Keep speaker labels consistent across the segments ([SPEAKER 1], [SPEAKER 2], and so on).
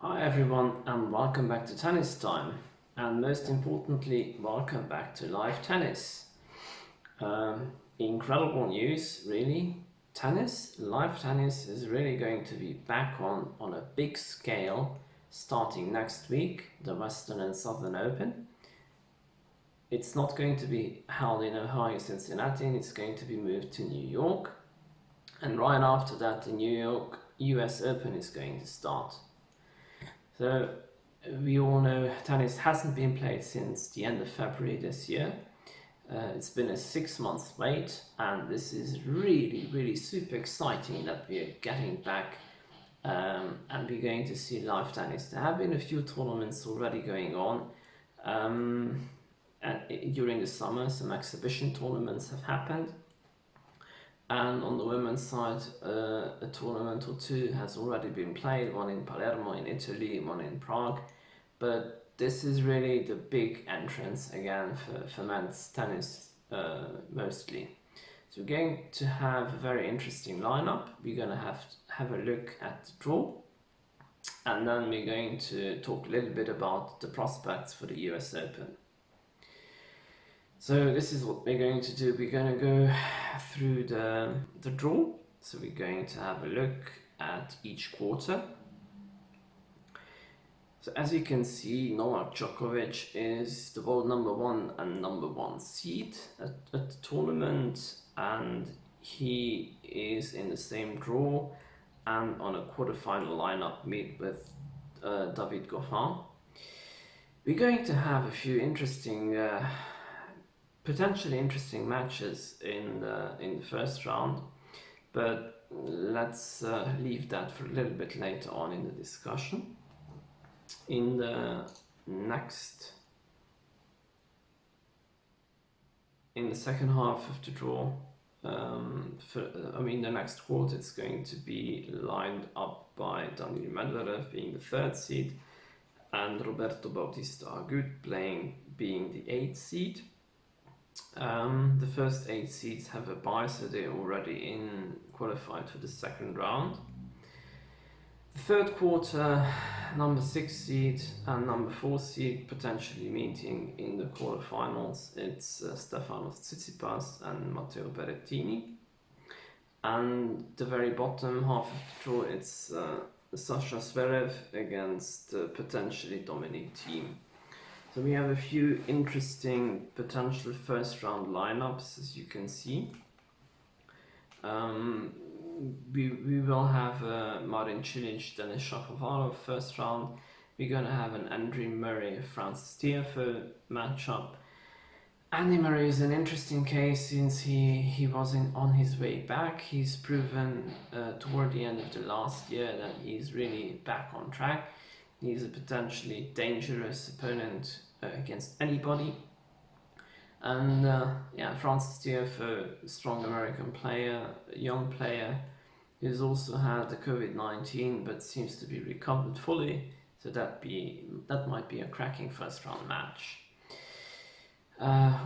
[SPEAKER 1] Hi everyone and welcome back to Tennis Time, and most importantly welcome back to live tennis. Incredible news, really. Live tennis is really going to be back on a big scale starting next week, the Western and Southern Open. It's not going to be held in Ohio, Cincinnati, it's going to be moved to New York, and right after that the New York US Open is going to start. So we all know tennis hasn't been played since the end of February this year. It's been a 6 month wait, and this is really super exciting that we are getting back and we're going to see live tennis. There have been a few tournaments already going on during the summer. Some exhibition tournaments have happened, and on the women's side, a tournament or two has already been played, one in Palermo in Italy, one in Prague. But this is really the big entrance again for men's tennis mostly. So we're going to have a very interesting lineup. We're going to have a look at the draw, and then we're going to talk a little bit about the prospects for the US Open. So this is what we're going to do. We're going to go through the draw. So we're going to have a look at each quarter. So as you can see, Novak Djokovic is the world number 1 and number 1 seed at the tournament, and he is in the same draw and on a quarterfinal lineup meet with David Goffin. We're going to have a few potentially interesting matches in the first round, but let's leave that for a little bit later on in the discussion. In the second half of the draw, the next quarter, it's going to be lined up by Daniil Medvedev being the 3rd seed and Roberto Bautista Agut being the 8th seed. The first 8 seeds have a bye, so they're already qualified for the second round. The third quarter, number 6 seed and number 4 seed potentially meeting in the quarterfinals. It's Stefanos Tsitsipas and Matteo Berrettini. And the very bottom half of the draw, it's Sasha Zverev against potentially Dominic Thiem. So we have a few interesting potential first round lineups, as you can see. We will have Marin Cilic, Denis Shapovalov first round. We're going to have an Andy Murray, Francis Tiafoe matchup. Andy Murray is an interesting case since he was on his way back. He's proven toward the end of the last year that he's really back on track. He's a potentially dangerous opponent against anybody. And Francis Tiafoe, strong American player, young player, who's also had the COVID-19 but seems to be recovered fully. So that might be a cracking first round match.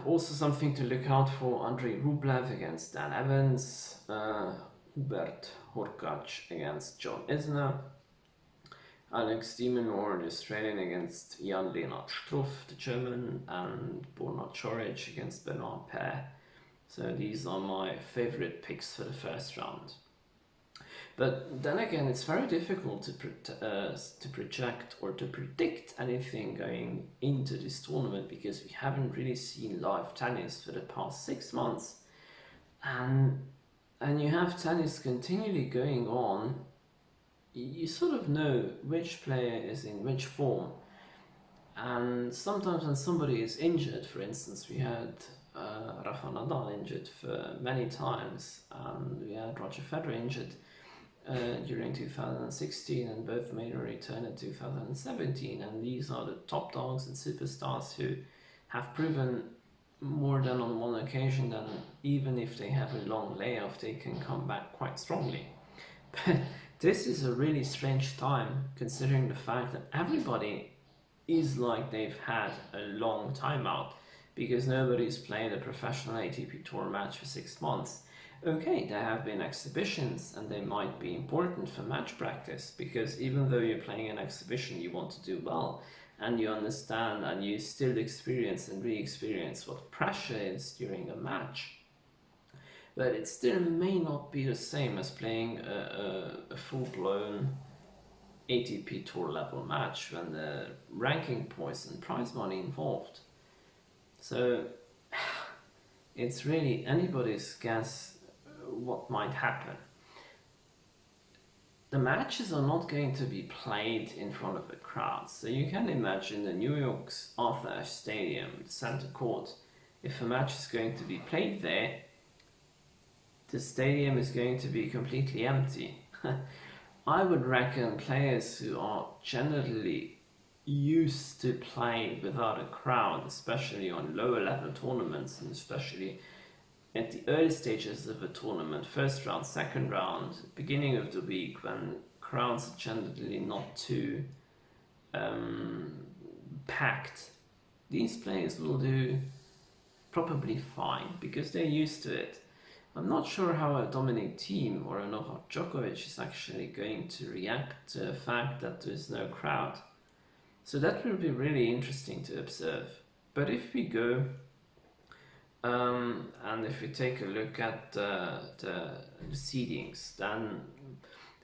[SPEAKER 1] Also something to look out for: Andrei Rublev against Dan Evans, Hubert Hurkacz against John Isner, Alex de Minaur, the Australian, against Jan-Lennard Struff, the German, and Borna Coric against Benoit Paire. So these are my favorite picks for the first round. But then again, it's very difficult to project or to predict anything going into this tournament, because we haven't really seen live tennis for the past 6 months, and you have tennis continually going on. You sort of know which player is in which form, and sometimes when somebody is injured, for instance, we had Rafa Nadal injured for many times, and we had Roger Federer injured during 2016, and both made a return in 2017, and these are the top dogs and superstars who have proven more than on one occasion that even if they have a long layoff, they can come back quite strongly. But this is a really strange time, considering the fact that everybody is like they've had a long time out, because nobody's played a professional ATP Tour match for 6 months. Okay, there have been exhibitions and they might be important for match practice because even though you're playing an exhibition, you want to do well and you understand and you still experience and re experience what pressure is during a match. But it still may not be the same as playing a full blown ATP Tour level match when the ranking points and prize money involved. So it's really anybody's guess what might happen. The matches are not going to be played in front of a crowd, so you can imagine the New York's Arthur Ashe Stadium, the center court. If a match is going to be played there, the stadium is going to be completely empty. I would reckon players who are generally used to play without a crowd, especially on lower level tournaments and especially at the early stages of a tournament, first round, second round, beginning of the week, when crowds are generally not too packed, these players will do probably fine because they're used to it. I'm not sure how a Dominic Thiem or a Novak Djokovic is actually going to react to the fact that there's no crowd. So that will be really interesting to observe. But if we go and if we take a look at the seedings, then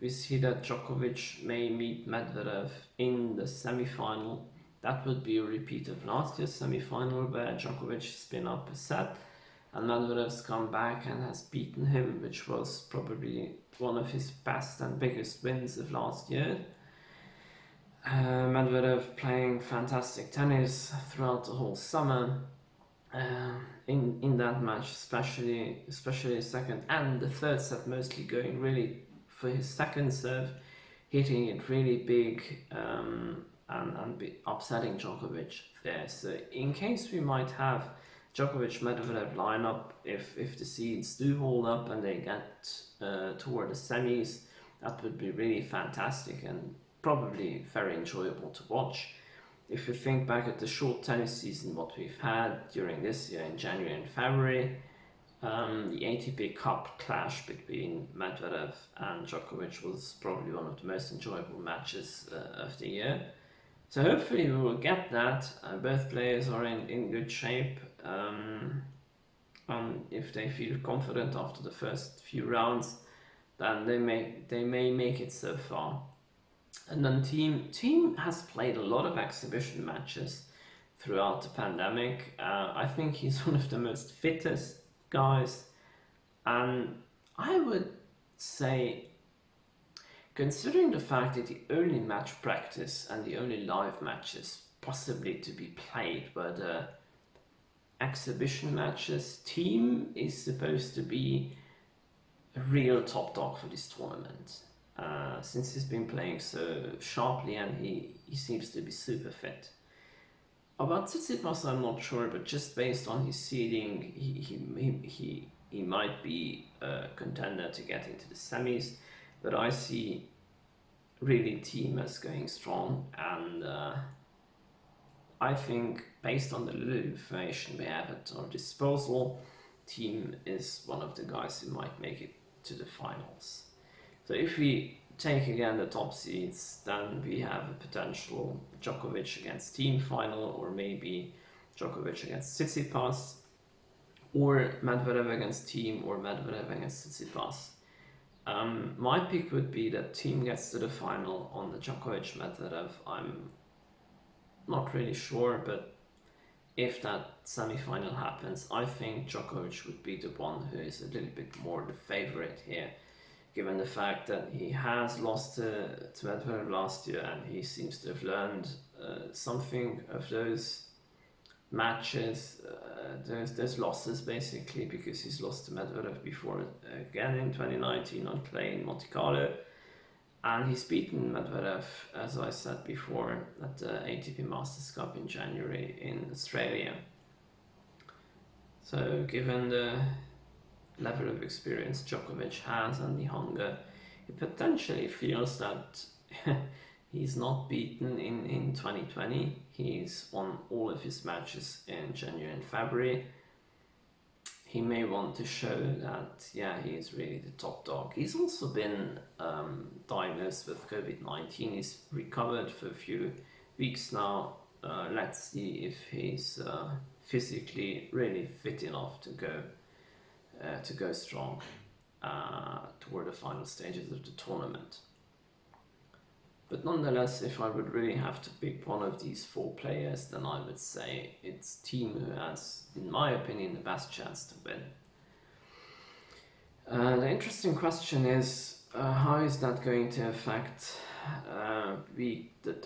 [SPEAKER 1] we see that Djokovic may meet Medvedev in the semi-final. That would be a repeat of last year's semi-final where Djokovic has been up a set and Medvedev's come back and has beaten him, which was probably one of his best and biggest wins of last year. Medvedev playing fantastic tennis throughout the whole summer. In that match, especially the second and the third set, mostly going really for his second serve, hitting it really big and upsetting Djokovic there. So in case we might have Djokovic Medvedev lineup, if the seeds do hold up and they get toward the semis, that would be really fantastic and probably very enjoyable to watch. If you think back at the short tennis season, what we've had during this year in January and February, the ATP Cup clash between Medvedev and Djokovic was probably one of the most enjoyable matches of the year. So hopefully we will get that. Both players are in good shape. If they feel confident after the first few rounds, then they may make it so far. And then Thiem has played a lot of exhibition matches throughout the pandemic. I think he's one of the most fittest guys, and I would say, considering the fact that the only match practice and the only live matches possibly to be played were the exhibition matches, Thiem is supposed to be a real top dog for this tournament. Since he's been playing so sharply and he seems to be super fit. About Tsitsipas, I'm not sure, but just based on his seeding, he might be a contender to get into the semis. But I see really Thiem as going strong, and I think based on the little information we have at our disposal, Thiem is one of the guys who might make it to the finals. So if we take again the top seeds, then we have a potential Djokovic against Thiem final, or maybe Djokovic against Tsitsipas, or Medvedev against Thiem, or Medvedev against Tsitsipas. My pick would be that Thiem gets to the final on the Djokovic Medvedev. I'm not really sure, but if that semi-final happens, I think Djokovic would be the one who is a little bit more the favorite here, given the fact that he has lost to Medvedev last year and he seems to have learned something of those matches, those losses basically, because he's lost to Medvedev before again in 2019 on clay in Monte Carlo, and he's beaten Medvedev, as I said before, at the ATP Masters Cup in January in Australia. So given the level of experience Djokovic has and the hunger, it potentially feels that he's not beaten in 2020. He's won all of his matches in January and February. he may want to show that, yeah, he is really the top dog. He's also been diagnosed with COVID-19. He's recovered for a few weeks now. Let's see if he's physically really fit enough to go strong toward the final stages of the tournament. But nonetheless, if I would really have to pick one of these four players, then I would say it's Team who has, in my opinion, the best chance to win. The interesting question is, how is that going to affect the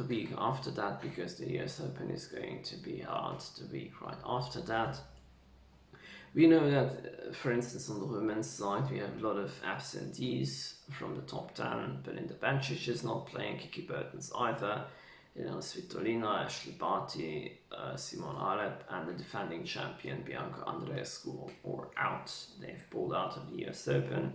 [SPEAKER 1] week after that, because the US Open is going to be hard the week right after that. We know that, for instance, on the women's side, we have a lot of absentees from the top 10. Belinda Bencic is not playing, Kiki Bertens either. Elena Svitolina, Ashley Barty, Simona Halep, and the defending champion Bianca Andreescu are out. They've pulled out of the US Open.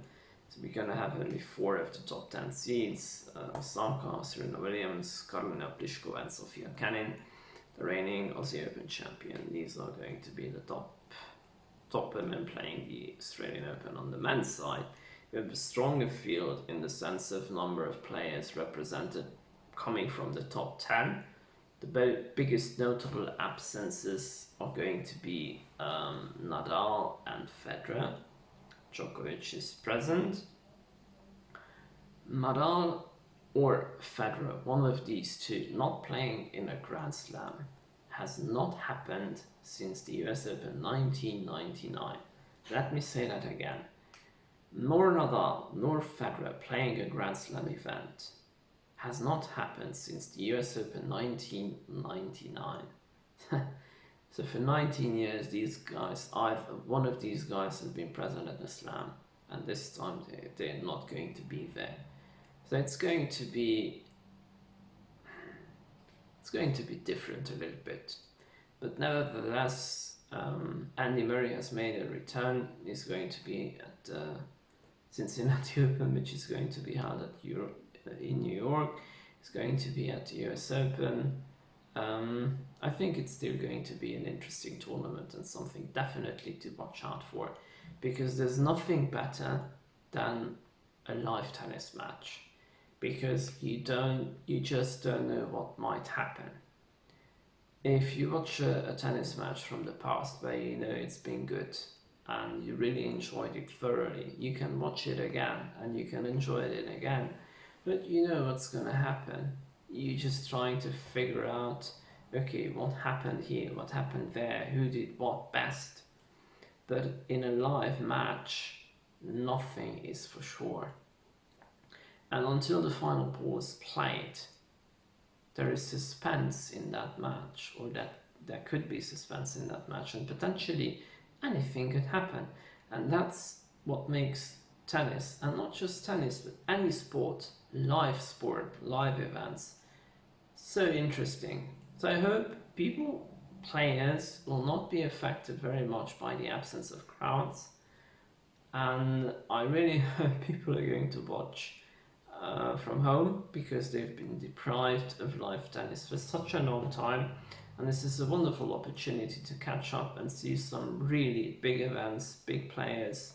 [SPEAKER 1] So we're going to have only 4 of the top 10 seeds. Osaka, Serena Williams, Karolina Pliskova, and Sofia Kenin, the reigning Aussie Open champion. These are going to be the top women playing the Australian Open. On the men's side, we have a stronger field in the sense of number of players represented coming from the top 10. The biggest notable absences are going to be Nadal and Federer. Djokovic is present. Nadal or Federer, one of these two, not playing in a Grand Slam has not happened since the US Open 1999. Let me say that again. Nor Nadal nor Federer playing a Grand Slam event has not happened since the US Open 1999. So for 19 years, these guys, one of these guys has been present at the Slam, and this time they're not going to be there. So it's going to be different a little bit. But nevertheless, Andy Murray has made a return. He's going to be at the Cincinnati Open, which is going to be held in New York. He's going to be at the US Open. I think it's still going to be an interesting tournament and something definitely to watch out for, because there's nothing better than a live tennis match, because you just don't know what might happen. If you watch a tennis match from the past where you know it's been good and you really enjoyed it thoroughly, you can watch it again and you can enjoy it again, but you know what's gonna happen. You're just trying to figure out, okay, what happened here, what happened there, who did what best. But in a live match, nothing is for sure. And until the ball is played, there is suspense in that match, or that there could be suspense in that match, and potentially anything could happen. And that's what makes tennis, and not just tennis, but any sport, live events, so interesting. So I hope players will not be affected very much by the absence of crowds, and I really hope people are going to watch from home, because they've been deprived of live tennis for such a long time, and this is a wonderful opportunity to catch up and see some really big events, big players.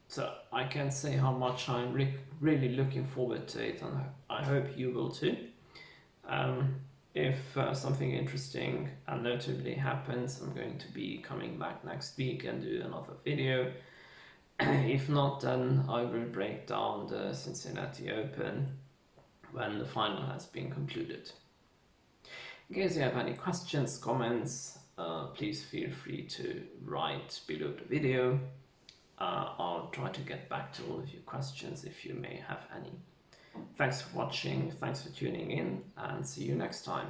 [SPEAKER 1] So I can't say how much I'm really looking forward to it, and I hope you will too. If something interesting and notably happens, I'm going to be coming back next week and do another video. If not, then I will break down the Cincinnati Open when the final has been concluded. In case you have any questions, comments, please feel free to write below the video. I'll try to get back to all of your questions if you may have any. Thanks for watching, thanks for tuning in, and see you next time.